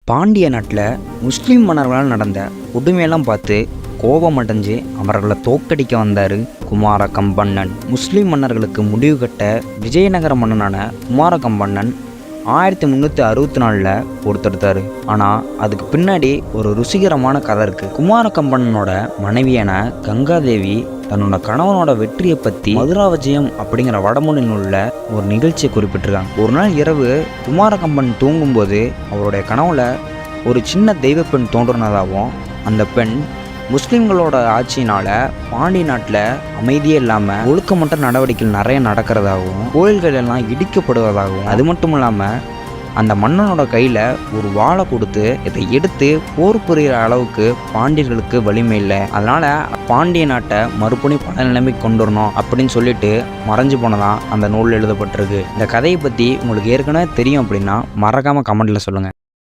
பாண்டிய நாட்டில் முஸ்லீம் மன்னர்களால் நடந்த கொடுமையெல்லாம் பார்த்து கோபமடைஞ்சு அவர்களை தோற்கடிக்க வந்தார் குமார கம்பண்ணன். முஸ்லீம் மன்னர்களுக்கு முடிவு கட்ட விஜயநகர மன்னனான குமார கம்பண்ணன் 1364 பொறுத்தெடுத்தார். ஆனால் அதுக்கு பின்னாடி ஒரு ருசிகரமான கதை இருக்குது. குமார கம்பண்ணனோட மனைவியான கங்காதேவி தன்னோட கணவனோட வெற்றியை பற்றி மதுராவஜயம் அப்படிங்கிற வடமொழி நூலில் ஒரு நிகழ்ச்சியை குறிப்பிட்டிருக்காங்க. ஒரு நாள் இரவு குமார கம்பன் தூங்கும்போது அவருடைய கனவுல ஒரு சின்ன தெய்வ பெண் தோன்றினதாகவும், அந்த பெண் முஸ்லீம்களோட ஆட்சியினால் பாண்டிய நாட்டில் அமைதியே இல்லாமல் ஒழுக்கமற்ற நடவடிக்கைகள் நிறைய நடக்கிறதாகவும், கோயில்கள் எல்லாம் இடிக்கப்படுவதாகவும், அது மட்டும் இல்லாமல் அந்த மன்னனோட கையில் ஒரு வாளை கொடுத்து இதை எடுத்து போர் புரிகிற அளவுக்கு பாண்டியர்களுக்கு வலிமை இல்லை, அதனால் பாண்டிய நாட்டை மறுபடியும் பல நிலைமைக்கு கொண்டு வரணும் அப்படின்னு சொல்லிட்டு மறைஞ்சு போனதான் அந்த நூலில் எழுதப்பட்டிருக்கு. இந்த கதையை பற்றி உங்களுக்கு ஏற்கனவே தெரியும் அப்படின்னா மறக்காமல் கமெண்ட்டில் சொல்லுங்கள்.